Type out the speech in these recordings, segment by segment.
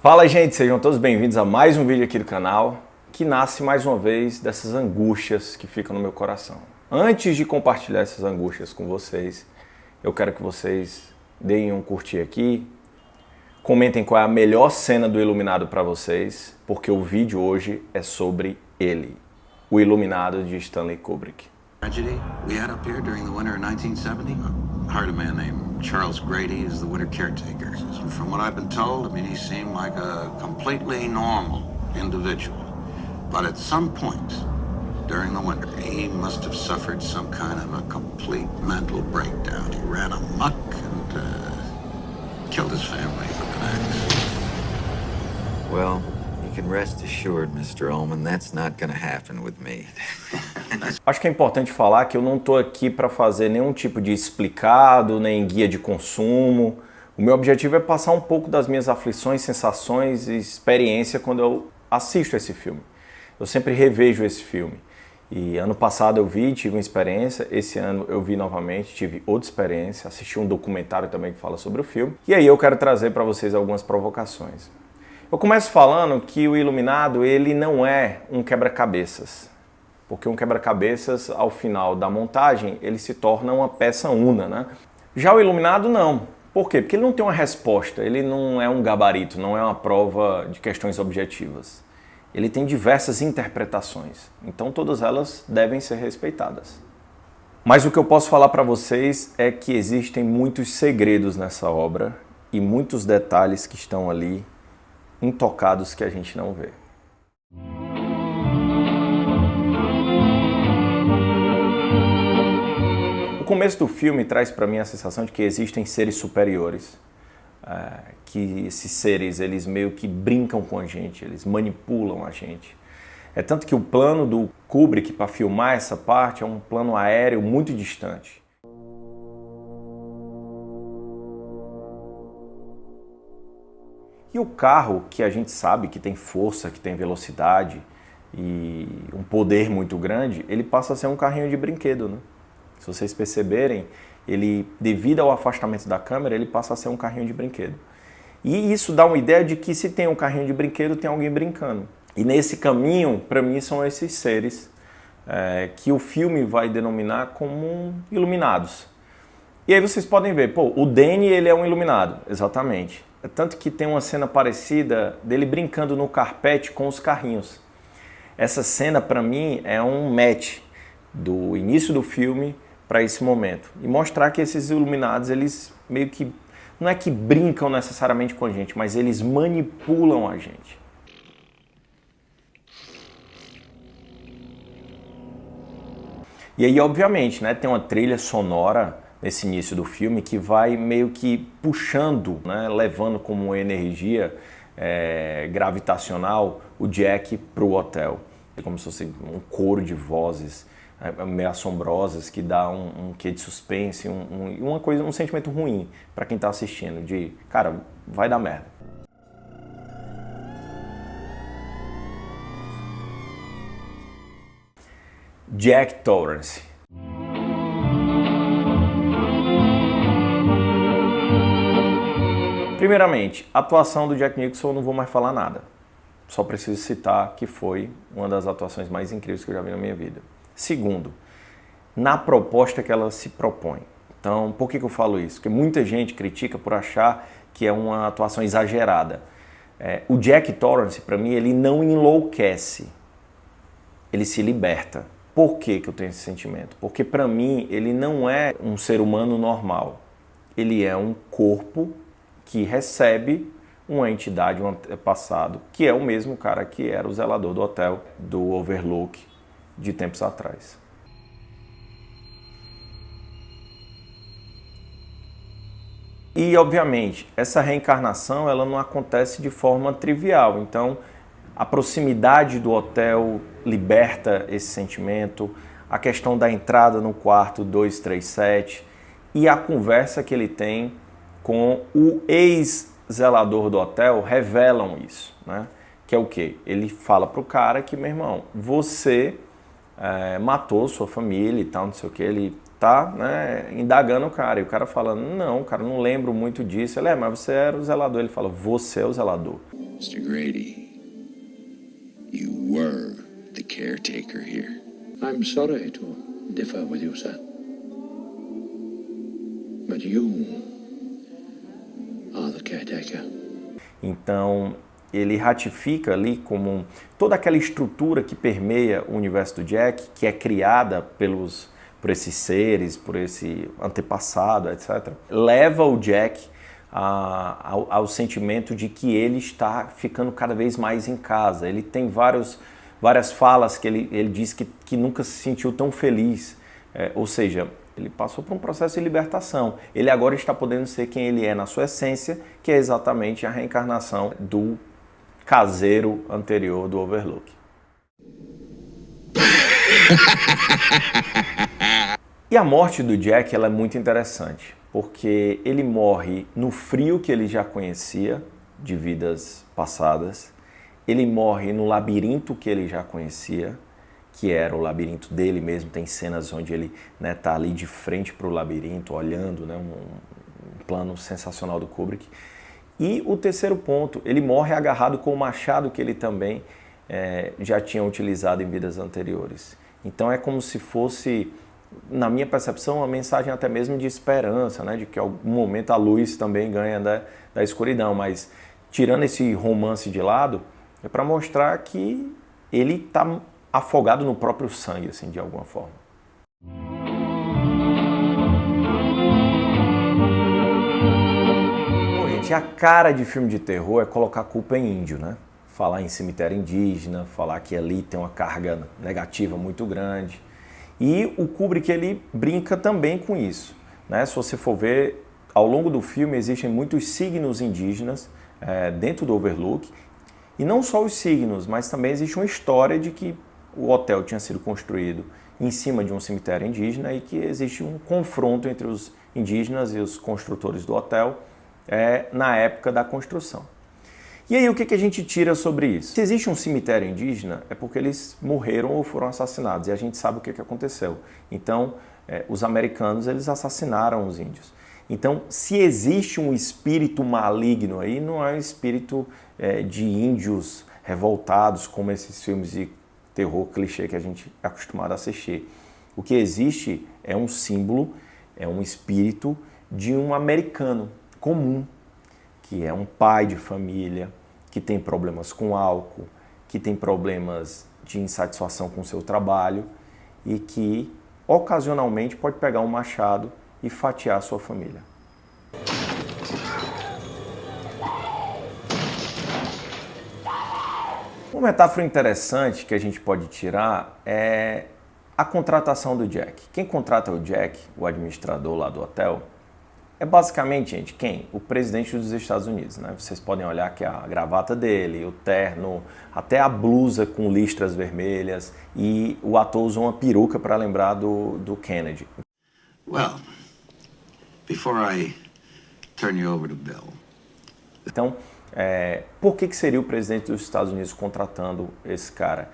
Fala, gente, sejam todos bem-vindos a mais um vídeo aqui do canal, que nasce mais uma vez dessas angústias que ficam no meu coração. Antes de compartilhar essas angústias com vocês, eu quero que vocês deem um curtir aqui, comentem qual é a melhor cena do Iluminado para vocês, porque o vídeo hoje é sobre ele, o Iluminado de Stanley Kubrick. Tragedy we had up here during the winter of 1970? I hired a man named Charles Grady as the winter caretaker. And from what I've been told, I mean, he seemed like a completely normal individual. But at some point during the winter, he must have suffered some kind of a complete mental breakdown. He ran amok and killed his family with an axe. Well, you can rest assured, Mr. Ullman, that's not gonna happen with me. Acho que é importante falar que eu não estou aqui para fazer nenhum tipo de explicado, nem guia de consumo. O meu objetivo é passar um pouco das minhas aflições, sensações e experiência quando eu assisto esse filme. Eu sempre revejo esse filme. E ano passado eu vi, tive uma experiência, esse ano eu vi novamente, tive outra experiência, assisti um documentário também que fala sobre o filme. E aí eu quero trazer para vocês algumas provocações. Eu começo falando que o Iluminado, ele não é um quebra-cabeças. Porque um quebra-cabeças, ao final da montagem, ele se torna uma peça una, né? Já o Iluminado, não. Por quê? Porque ele não tem uma resposta, ele não é um gabarito, não é uma prova de questões objetivas. Ele tem diversas interpretações, então todas elas devem ser respeitadas. Mas o que eu posso falar para vocês é que existem muitos segredos nessa obra e muitos detalhes que estão ali intocados que a gente não vê. O começo do filme traz para mim a sensação de que existem seres superiores, que esses seres eles meio que brincam com a gente, eles manipulam a gente. É tanto que o plano do Kubrick para filmar essa parte é um plano aéreo muito distante. E o carro, que a gente sabe que tem força, que tem velocidade e um poder muito grande, ele passa a ser um carrinho de brinquedo, né? Se vocês perceberem, ele, devido ao afastamento da câmera, ele passa a ser um carrinho de brinquedo. E isso dá uma ideia de que se tem um carrinho de brinquedo, tem alguém brincando. E nesse caminho, para mim, são esses seres que o filme vai denominar como iluminados. E aí vocês podem ver, pô, o Danny, ele é um iluminado, exatamente. É tanto que tem uma cena parecida dele brincando no carpete com os carrinhos. Essa cena, para mim, é um match do início do filme para esse momento. E mostrar que esses iluminados, eles meio que, não é que brincam necessariamente com a gente, mas eles manipulam a gente. E aí, obviamente, né, tem uma trilha sonora nesse início do filme que vai meio que puxando, né, levando como energia gravitacional o Jack para o hotel. É como se fosse um coro de vozes meio assombrosas que dá um quê de suspense, uma coisa, um sentimento ruim para quem está assistindo, de, cara, vai dar merda. Jack Torrance. Primeiramente, a atuação do Jack Nicholson eu não vou mais falar nada. Só preciso citar que foi uma das atuações mais incríveis que eu já vi na minha vida. Segundo, na proposta que ela se propõe. Então, por que eu falo isso? Porque muita gente critica por achar que é uma atuação exagerada. O Jack Torrance, para mim, ele não enlouquece. Ele se liberta. Por que eu tenho esse sentimento? Porque, para mim, ele não é um ser humano normal. Ele é um corpo que recebe uma entidade, um antepassado, que é o mesmo cara que era o zelador do hotel do Overlook de tempos atrás. E, obviamente, essa reencarnação ela não acontece de forma trivial. Então, a proximidade do hotel liberta esse sentimento, a questão da entrada no quarto 237 e a conversa que ele tem com o ex-zelador do hotel revelam isso, né? Que é o quê? Ele fala pro cara que, meu irmão, você matou sua família e tal, não sei o que, ele tá, né, indagando o cara, e o cara fala, não, cara, não lembro muito disso. Ele, mas você era o zelador. Ele fala, você é o zelador. Mr. Grady, you were the caretaker here. I'm sorry to differ with you, sir. But you are the caretaker. Então, ele ratifica ali como toda aquela estrutura que permeia o universo do Jack, que é criada por esses seres, por esse antepassado, etc., leva o Jack ao sentimento de que ele está ficando cada vez mais em casa. Ele tem várias falas que ele diz que nunca se sentiu tão feliz, ou seja, ele passou por um processo de libertação. Ele agora está podendo ser quem ele é na sua essência, que é exatamente a reencarnação do caseiro anterior do Overlook. E a morte do Jack ela é muito interessante, porque ele morre no frio que ele já conhecia de vidas passadas, ele morre no labirinto que ele já conhecia, que era o labirinto dele mesmo. Tem cenas onde ele tá ali de frente para o labirinto, olhando, um plano sensacional do Kubrick. E o terceiro ponto, ele morre agarrado com o machado que ele também já tinha utilizado em vidas anteriores. Então é como se fosse, na minha percepção, uma mensagem até mesmo de esperança, de que em algum momento a luz também ganha da escuridão. Mas tirando esse romance de lado, é para mostrar que ele está afogado no próprio sangue, assim, de alguma forma. Bom, gente, a cara de filme de terror é colocar a culpa em índio, Falar em cemitério indígena, falar que ali tem uma carga negativa muito grande. E o Kubrick, ele brinca também com isso, Se você for ver, ao longo do filme existem muitos signos indígenas dentro do Overlook. E não só os signos, mas também existe uma história de que o hotel tinha sido construído em cima de um cemitério indígena e que existe um confronto entre os indígenas e os construtores do hotel na época da construção. E aí o que a gente tira sobre isso? Se existe um cemitério indígena é porque eles morreram ou foram assassinados, e a gente sabe o que aconteceu. Então, os americanos eles assassinaram os índios. Então, se existe um espírito maligno aí, não é um espírito de índios revoltados, como esses filmes de terror clichê que a gente é acostumado a assistir. O que existe é um símbolo, é um espírito de um americano comum, que é um pai de família, que tem problemas com álcool, que tem problemas de insatisfação com o seu trabalho e que ocasionalmente pode pegar um machado e fatiar a sua família. Uma metáfora interessante que a gente pode tirar é a contratação do Jack. Quem contrata o Jack, o administrador lá do hotel, é basicamente, gente, quem? O presidente dos Estados Unidos, Vocês podem olhar que a gravata dele, o terno, até a blusa com listras vermelhas, e o ator usou uma peruca para lembrar do Kennedy. Well, before I turn you over to Bill. Então, por que seria o presidente dos Estados Unidos contratando esse cara?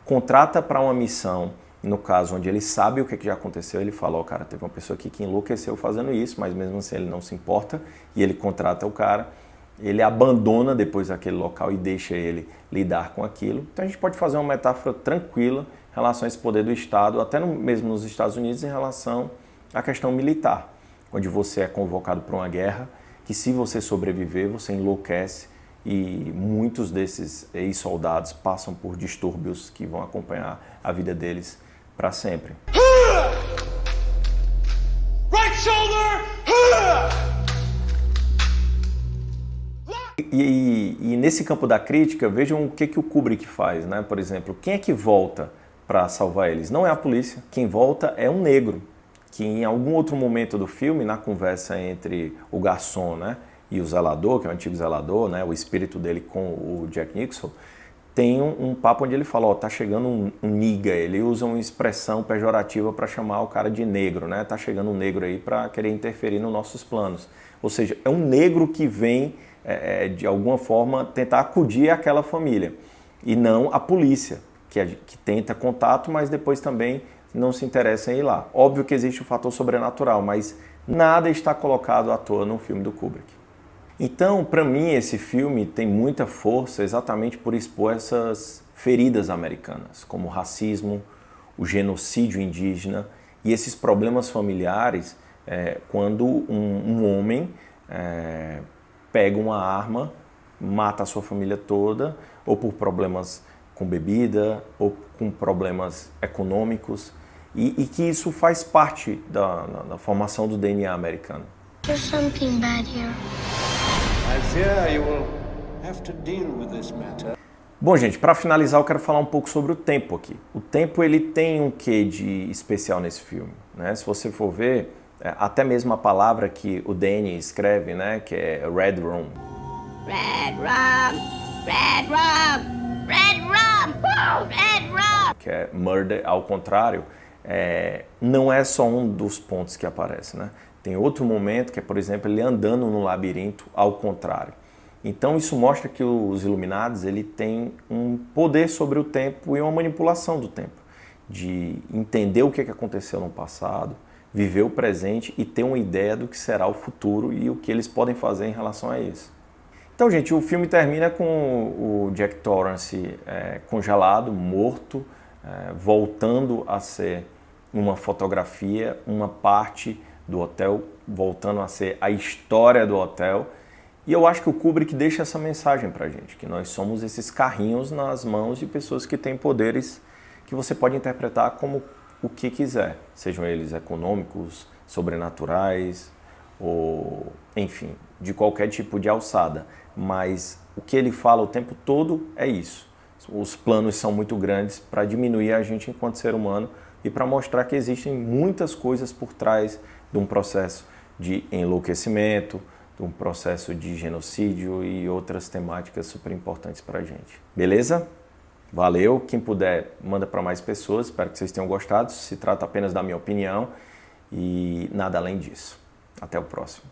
Contrata para uma missão, no caso onde ele sabe o que já aconteceu, ele fala, cara, teve uma pessoa aqui que enlouqueceu fazendo isso, mas mesmo assim ele não se importa, e ele contrata o cara, ele abandona depois aquele local e deixa ele lidar com aquilo. Então a gente pode fazer uma metáfora tranquila em relação a esse poder do Estado, até mesmo nos Estados Unidos, em relação à questão militar, onde você é convocado para uma guerra, que se você sobreviver, você enlouquece, e muitos desses ex-soldados passam por distúrbios que vão acompanhar a vida deles para sempre. Right shoulder! E nesse campo da crítica, vejam o que o Kubrick faz, Por exemplo, quem é que volta para salvar eles? Não é a polícia. Quem volta é um negro, que em algum outro momento do filme, na conversa entre o garçom, e o zelador, que é o antigo zelador, o espírito dele com o Jack Nicholson, tem um papo onde ele fala, tá chegando um nigga, ele usa uma expressão pejorativa para chamar o cara de negro, Tá chegando um negro aí para querer interferir nos nossos planos. Ou seja, é um negro que vem, de alguma forma, tentar acudir aquela família, e não a polícia, que tenta contato, mas depois também não se interessa em ir lá. Óbvio que existe o fator sobrenatural, mas nada está colocado à toa no filme do Kubrick. Então, para mim, esse filme tem muita força exatamente por expor essas feridas americanas, como o racismo, o genocídio indígena e esses problemas familiares quando um homem pega uma arma, mata a sua família toda, ou por problemas com bebida, ou com problemas econômicos, e que isso faz parte da formação do DNA americano. There's something bad here. I fear you will have to deal with this matter. Bom, gente, para finalizar eu quero falar um pouco sobre o tempo aqui. O tempo ele tem um quê de especial nesse filme, né? Se você for ver, até mesmo a palavra que o Danny escreve, né, que é Red Room. Red rum, red rum, red rum, red rum. Que é murder ao contrário, não é só um dos pontos que aparece, né? Tem outro momento que é, por exemplo, ele andando no labirinto ao contrário. Então isso mostra que os Iluminados ele tem um poder sobre o tempo e uma manipulação do tempo, de entender o que aconteceu no passado, viver o presente e ter uma ideia do que será o futuro e o que eles podem fazer em relação a isso. Então, gente, o filme termina com o Jack Torrance congelado, morto, voltando a ser uma fotografia, uma parte do hotel, voltando a ser a história do hotel. E eu acho que o Kubrick deixa essa mensagem pra gente, que nós somos esses carrinhos nas mãos de pessoas que têm poderes que você pode interpretar como o que quiser, sejam eles econômicos, sobrenaturais, ou enfim, de qualquer tipo de alçada. Mas o que ele fala o tempo todo é isso. Os planos são muito grandes para diminuir a gente enquanto ser humano e para mostrar que existem muitas coisas por trás de um processo de enlouquecimento, de um processo de genocídio e outras temáticas super importantes para a gente. Beleza? Valeu. Quem puder, manda para mais pessoas. Espero que vocês tenham gostado. Se trata apenas da minha opinião e nada além disso. Até o próximo.